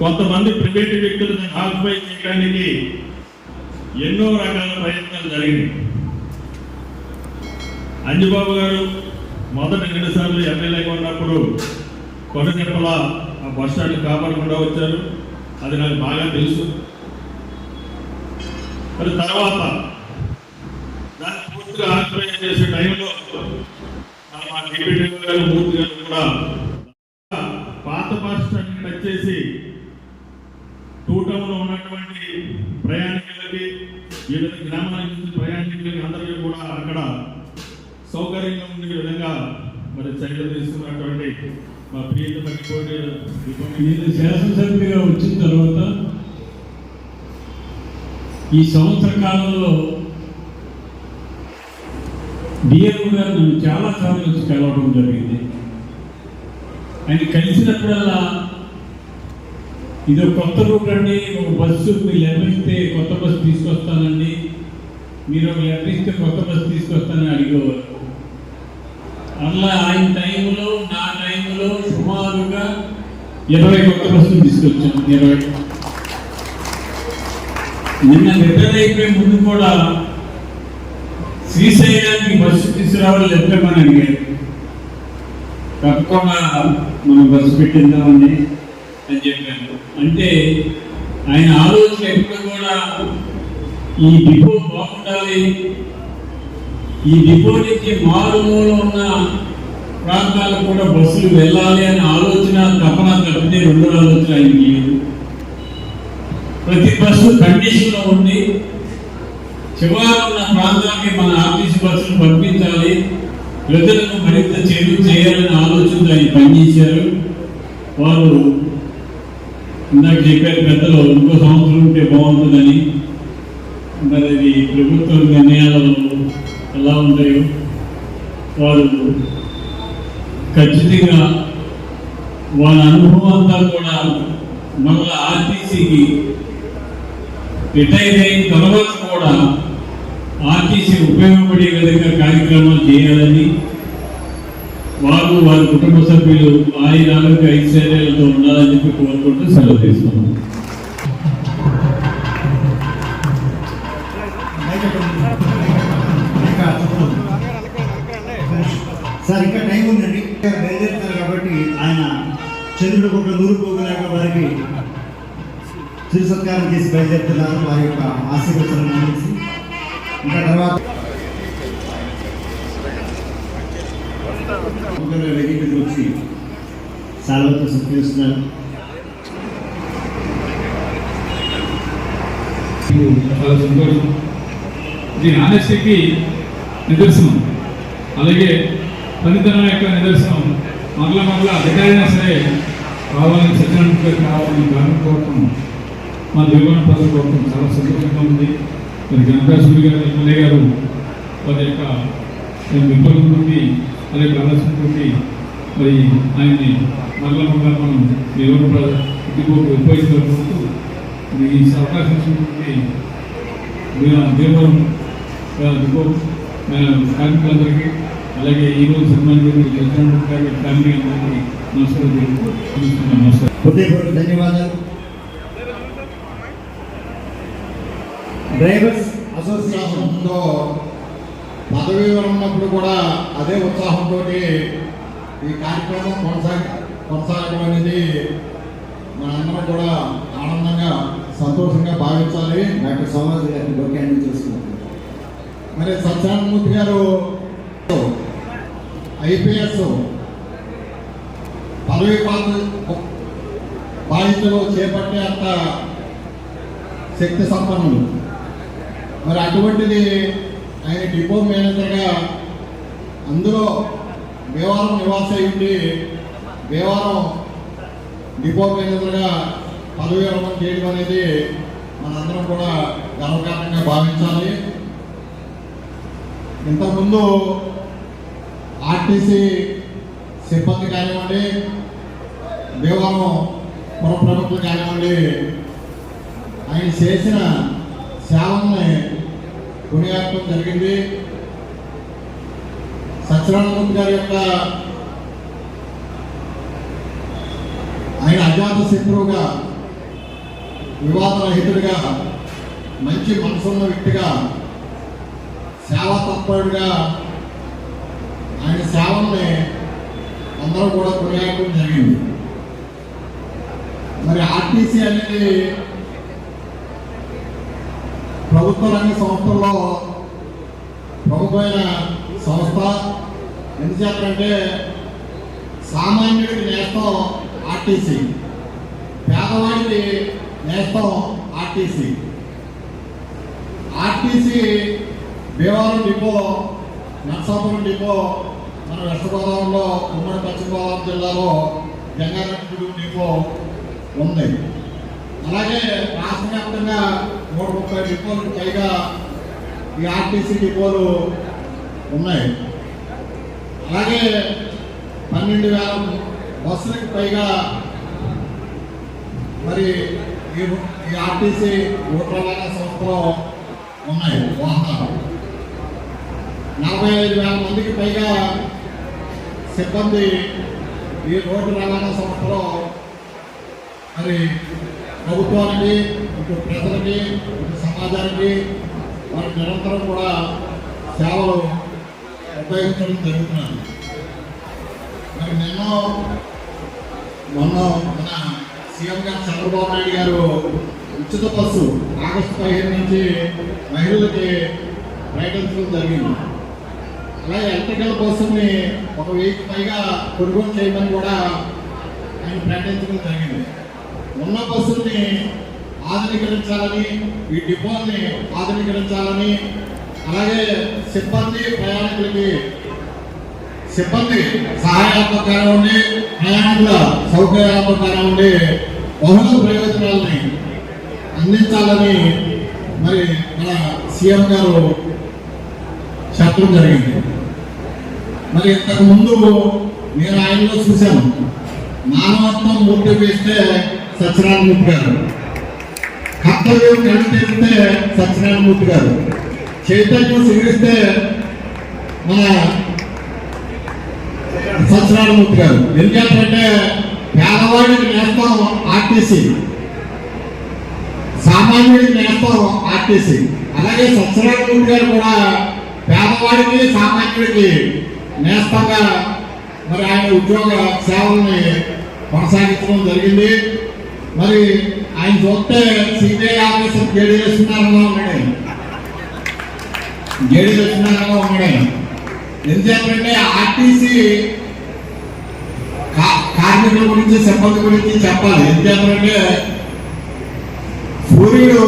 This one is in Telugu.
కొంతమంది ప్రైవేట్ వ్యక్తులను ఆక్యుపై చేయడానికి ఎన్నో రకాల ప్రయత్నాలు జరిగినాయి. అంజబాబు గారు మొదటి 2 సార్లు ఎమ్మెల్యేగా ఉన్నప్పుడు కొండచెప్పల ఆ బస్ స్టాండ్ కాపాడకుండా వచ్చారు. అది నాకు బాగా తెలుసు. మరి తర్వాత దాన్ని పూర్తిగా ఆక్యుపై చేసే టైంలో మా డిప్యూటీ గారు మూర్తి గారు కూడా పాత బస్ స్టాండ్ టచ్ చేసి 2 టౌన్లో ఉన్నటువంటి ప్రయాణికులకి వివిధ గ్రామాల నుంచి ప్రయాణికులకి అందరికీ కూడా అక్కడ సౌకర్యంగా ఉండే విధంగా మరి చర్యలు తీసుకున్నటువంటి మా ప్రియత పట్టిపోటీ నేను శాసనసభ్యుడిగా వచ్చిన తర్వాత ఈ సంవత్సర కాలంలో డిఎం గారు నన్ను చాలా సార్లు వచ్చి కలవడం జరిగింది. ఆయన కలిసినప్పుడల్లా ఇది కొత్త రూట్ అండి, ఒక బస్సు మీరు లెవెలిస్తే కొత్త బస్సు తీసుకొస్తానండి, మీరు ఒక లెవెలిస్తే కొత్త బస్సు తీసుకొస్తానని అడిగేవారు. అలా ఆయన టైంలో నా టైంలో సుమారుగా 20 కొత్త బస్సులు తీసుకొచ్చాను. 20 నిన్న రిటైర్ అయిపోయే ముందు కూడా శ్రీశైలానికి బస్సు తీసుకురావాలి ఎక్కమని అడిగారు. తప్పకుండా మనం బస్సు పెట్టిద్దామని అని చెప్పాను. అంటే ఆయన ఆలోచన ఎప్పుడు కూడా ఈ డిపో బాగుండాలి, ఈ డిపో నుంచి మారుమూల ఉన్న ప్రాంతాలకు కూడా బస్సులు వెళ్ళాలి అనే ఆలోచన తపన తప్పితే 2 ఆలోచన ఆయనకి లేదు. ప్రతి బస్సు కండిషన్లో ఉండి చివరి ఉన్న ప్రాంతానికి మన ఆర్టీసీ బస్సులు పంపించాలి, ప్రజలకు మరింత చేరువ చేయాలని ఆలోచనతో ఆయన పనిచేశారు. వారు ఇందాక చెప్పారు పెద్దలు ఇంకో సంవత్సరం ఉంటే బాగుంటుందని. మరి అది ప్రభుత్వ నిర్ణయాలు ఎలా ఉంటాయో వారు ఖచ్చితంగా వాళ్ళ అనుభవం అంతా కూడా మళ్ళీ ఆర్టీసీకి రిటైర్ అయిన తర్వాత కూడా ఆర్టీసీ ఉపయోగపడే విధంగా కార్యక్రమాలు చేయాలని వారు వారి కుటుంబ సభ్యులు ఆరోగ్య ఐశ్వర్యాలతో ఉండాలని చెప్పి కోరుకుంటూ సెలవు తీసుకున్నాం. సార్ ఇంకా టైం ఉందండి, బయలుదేరుతారు కాబట్టి ఆయన చంద్రుడు ఒక 100 పోగులాగా వారికి చిరు సత్కారం చేసి బయలుదేరుతున్నారు. వారి యొక్క ఆశీర్వచనం చేసి ఇంకా తర్వాత వెహికల్ వచ్చి సాల్వతో సత్కరిస్తున్నారు. చాలా సంతోషం. ఇది ఆనెస్టీకి నిదర్శనం, అలాగే పనితనం యొక్క నిదర్శనం. మరలా అధికారైనా సరే కావాలని సత్యనారాయణ కావాలని కోరటం మా దిగువన ప్రజలు కోరటం చాలా సంతోషంగా ఉంది. మరి గణపతి గారు ఎమ్మెల్యే గారు వారి యొక్క విఫలం నుండి అలాగే ఆలోచనతో మరి ఆయన్ని మరలా మనం దిగువకు ఉపయోగించుకుంటూ ఈ అవకాశం ఇచ్చినటువంటి దేవరం దిగువ కార్మికులందరికీ అలాగే ఈరోజు సన్మానించిన ఫ్యామిలీ అందరికీ నమస్కారం. ధన్యవాదాలు. డ్రైవర్స్ అసోసియేషన్లో పదవి ఉన్నప్పుడు కూడా అదే ఉత్సాహంతో ఈ కార్యక్రమం కొనసాగడం అనేది మనందరం కూడా ఆనందంగా సంతోషంగా భావించాలి. డాక్టర్ సోమరాజు గారిని డోక్యాన్ని చూసుకున్నాం. మరి సత్యనారాయణమూర్తి గారు ఐపీఎస్ పదవి బాధ్యతలు చేపట్టే అంత శక్తి సంపన్నులు. మరి అటువంటిది ఆయన డిపో మేనేజర్గా అందులో భీమవరం నివాస అయ్యింది, భీమవరం డిపో మేనేజర్గా పదవి విరమణ చేయడం అనేది మనందరం కూడా గర్వకారణంగా భావించాలి. ఇంతకుముందు ఆర్టీసీ సిబ్బంది కానివ్వండి, భీమవరం పుర ప్రముఖులు కానివ్వండి, ఆయన చేసిన సేవల్ని కొనియాడటం జరిగింది. సత్యనారాయణమూర్తి గారి యొక్క ఆయన అజాత శత్రువుగా, వివాదరహితుడిగా, మంచి మనసున్న వ్యక్తిగా, సేవా తత్పరుడిగా ఆయన సేవల్ని అందరూ కూడా కొనియాడడం జరిగింది. మరి ఆర్టీసీ అనేది ప్రభుత్వ రంగ సంస్థల్లో ప్రముఖమైన సంస్థ. ఎందుచేతంటే సామాన్యుడికి నేస్తం ఆర్టీసీ, పేదవాడికి నేస్తం RTC. RTC Bhimavaram depot, Narsapuram depot మన వెస్ట్ గోదావరిలో, ఉమ్మడి పశ్చిమ గోదావరి జిల్లాలో జంగారెడ్డి డిపో ఉంది. అలాగే రాష్ట్ర వ్యాప్తంగా 130 డిపోలకు పైగా ఈ ఆర్టీసీ డిపోలు ఉన్నాయి. అలాగే 12,000 బస్సులకు పైగా మరి ఈ ఆర్టీసీ రోడ్డు రవాణా సంస్థలో ఉన్నాయి వాహనాలు. 45,000 మందికి పైగా సిబ్బంది ఈ రోడ్డు రవాణా సంస్థలో మరి ప్రభుత్వానికి, ఇటు ప్రజలకి, ఇటు సమాజానికి వారికి నిరంతరం కూడా సేవలు ఉపయోగించడం జరుగుతున్నారు. మరి మొన్న మన సీఎం గారు చంద్రబాబు నాయుడు గారు ఉచిత బస్సు ఆగస్టు 15 నుంచి మహిళలకి ప్రకటించడం జరిగింది. అలాగే ఎలక్ట్రికల్ బస్సుని 1,000కి పైగా కొనుగోలు చేయమని కూడా ఆయన ప్రకటించడం జరిగింది. ఉన్న బస్సుల్ని ఆధునీకరించాలని, ఈ డిపోల్ని ఆధునీకరించాలని, అలాగే సిబ్బంది ప్రయాణికులకి సిబ్బంది సహాయాత్మక కానివ్వండి, ప్రయాణికుల సౌకర్యాత్మక కానివ్వండి, బహుళ ప్రయోజనాలని అందించాలని మరి మన సీఎం గారు చెప్పడం జరిగింది. మరి ఇంతకు ముందు నేను ఆయనలో చూశాను, మానవత్వం మూర్తి వేస్తే సత్యనారాయణమూర్తి గారు, కర్తవ్యం కలిగితే సత్యనారాయణమూర్తి గారు, చైతన్యం సిగిరిస్తే మన సత్యనారాయణమూర్తి గారు. ఎందుకంటే పేదవాడికి నేస్తాం ఆర్టీసీ, సామాన్యుడికి నేస్తాం ఆర్టీసీ. అలాగే సత్యనారాయణమూర్తి గారు కూడా పేదవాడికి, సామాన్యుడికి నేస్తంగా మరి ఆయన ఉద్యోగ సేవల్ని కొనసాగించడం జరిగింది. మరి ఆయన చూస్తే సిబిఐ ఆఫీసర్ జేడీ లక్ష్మీనారాయణగా ఉన్నాడు. జేడీ లక్ష్మీనారాయణగా ఉన్నాడు. ఎందుకంటే ఆర్టీసీ కార్మికుల గురించి, సిబ్బంది గురించి చెప్పాలి. ఎందుకంటే సూర్యుడు